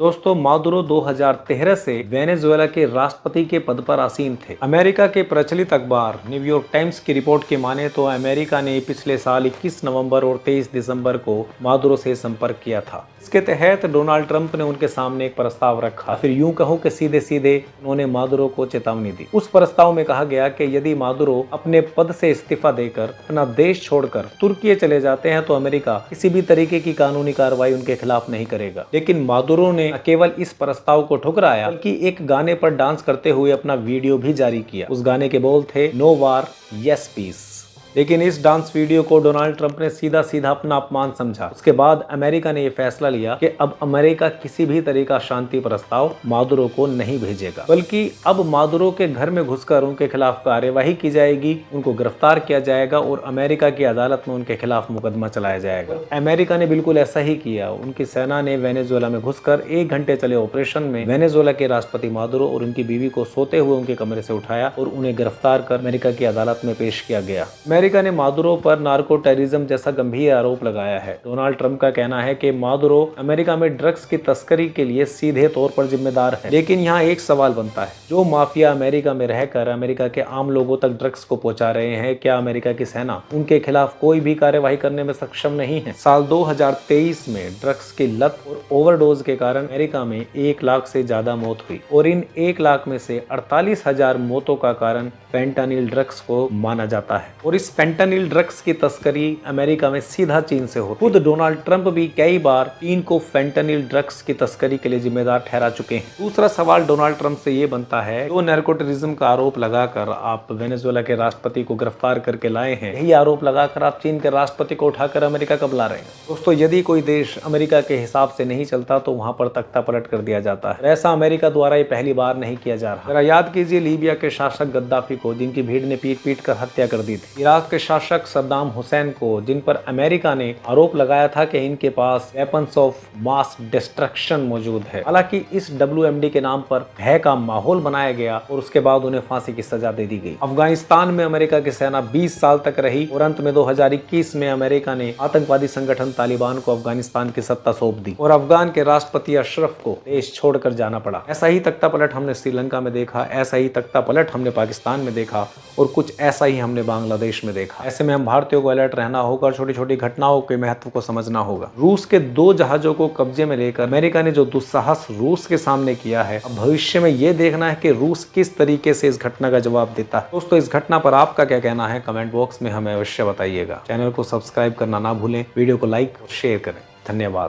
दोस्तों, मादुरो 2013 से वेनेजुएला के राष्ट्रपति के पद पर आसीन थे। अमेरिका के प्रचलित अखबार न्यूयॉर्क टाइम्स की रिपोर्ट की माने तो अमेरिका ने पिछले साल 21 नवंबर और 23 दिसंबर को मादुरो से संपर्क किया था। इसके तहत डोनाल्ड ट्रंप ने उनके सामने एक प्रस्ताव रखा। फिर यूं कहो कि सीधे सीधे उन्होंने मादुरो को चेतावनी दी। उस प्रस्ताव में कहा गया कि यदि मादुरो अपने पद से इस्तीफा देकर अपना देश छोड़कर तुर्की चले जाते हैं तो अमेरिका किसी भी तरीके की कानूनी कार्रवाई उनके खिलाफ नहीं करेगा। लेकिन मादुरो ने न केवल इस प्रस्ताव को ठुकराया बल्कि एक गाने पर डांस करते हुए अपना वीडियो भी जारी किया। उस गाने के बोल थे नो वार यस पीस। लेकिन इस डांस वीडियो को डोनाल्ड ट्रंप ने सीधा सीधा अपना अपमान समझा। उसके बाद अमेरिका ने यह फैसला लिया कि अब अमेरिका किसी भी तरह का शांति प्रस्ताव मादुरो को नहीं भेजेगा, बल्कि अब मादुरो के घर में घुसकर उनके खिलाफ कार्यवाही की जाएगी, उनको गिरफ्तार किया जाएगा और अमेरिका की अदालत में उनके खिलाफ मुकदमा चलाया जाएगा। अमेरिका ने बिल्कुल ऐसा ही किया। उनकी सेना ने वेनेजुएला में घुसकर 1 घंटे चले ऑपरेशन में वेनेजुएला के राष्ट्रपति मादुरो और उनकी बीवी को सोते हुए उनके कमरे से उठाया और उन्हें गिरफ्तार कर अमेरिका की अदालत में पेश किया गया। अमेरिका ने मादुरो पर नार्को टेररिज्म जैसा गंभीर आरोप लगाया है। डोनाल्ड ट्रंप का कहना है कि मादुरो अमेरिका में ड्रग्स की तस्करी के लिए सीधे तौर पर जिम्मेदार है। लेकिन यहाँ एक सवाल बनता है, जो माफिया अमेरिका में रहकर अमेरिका के आम लोगों तक ड्रग्स को पहुंचा रहे हैं, क्या अमेरिका की सेना उनके खिलाफ कोई भी कार्यवाही करने में सक्षम नहीं है? साल 2023 में ड्रग्स की लत और ओवरडोज के कारण अमेरिका में 1 लाख से ज्यादा मौत हुई और इन 1 लाख में से 48,000 मौतों का कारण फेंटानिल ड्रग्स को माना जाता है। और इस फेंटानिल ड्रग्स की तस्करी अमेरिका में सीधा चीन से होती है। खुद डोनाल्ड ट्रंप भी कई बार चीन को फेंटानिल ड्रग्स की तस्करी के लिए जिम्मेदार ठहरा चुके हैं। दूसरा सवाल डोनाल्ड ट्रंप से ये बनता है, जो नार्को टेररिज्म का आरोप लगाकर आप वेनेजुएला के राष्ट्रपति को गिरफ्तार करके लाए हैं, यही आरोप लगाकर आप चीन के राष्ट्रपति को उठाकर अमेरिका कब ला रहे हैं? दोस्तों, यदि कोई देश अमेरिका के हिसाब से नहीं चलता तो वहां पर तख्ता पलट कर दिया जाता है। ऐसा अमेरिका द्वारा ये पहली बार नहीं किया जा रहा। जरा याद कीजिए लीबिया के शासक गद्दाफी को, जिनकी भीड़ ने पीट पीट कर हत्या कर दी थी। इराक के शासक सद्दाम हुसैन को, जिन पर अमेरिका ने आरोप लगाया था कि इनके पास वेपन्स ऑफ मास डिस्ट्रक्शन मौजूद है। हालांकि इस WMD के नाम पर भय का माहौल बनाया गया और उसके बाद उन्हें फांसी की सजा दे दी गई। अफगानिस्तान में अमेरिका की सेना 20 साल तक रही और अंत में 2021 में अमेरिका ने आतंकवादी संगठन तालिबान को अफगानिस्तान की सत्ता सौंप दी और अफगान के राष्ट्रपति अशरफ को देश छोड़कर जाना पड़ा। ऐसा ही तख्ता पलट हमने श्रीलंका में देखा, ऐसा ही तख्ता पलट हमने पाकिस्तान में देखा और कुछ ऐसा ही हमने बांग्लादेश में देखा। ऐसे में हम भारतीयों को अलर्ट रहना होगा और छोटी छोटी घटनाओं के महत्व को समझना होगा। रूस के 2 जहाजों को कब्जे में लेकर अमेरिका ने जो दुस्साहस रूस के सामने किया है, अब भविष्य में ये देखना है कि रूस किस तरीके से इस घटना का जवाब देता है। दोस्तों, इस घटना पर आपका क्या कहना है? कमेंट बॉक्स में हमें अवश्य बताइएगा। चैनल को सब्सक्राइब करना ना भूलें, वीडियो को लाइक और शेयर करें। धन्यवाद।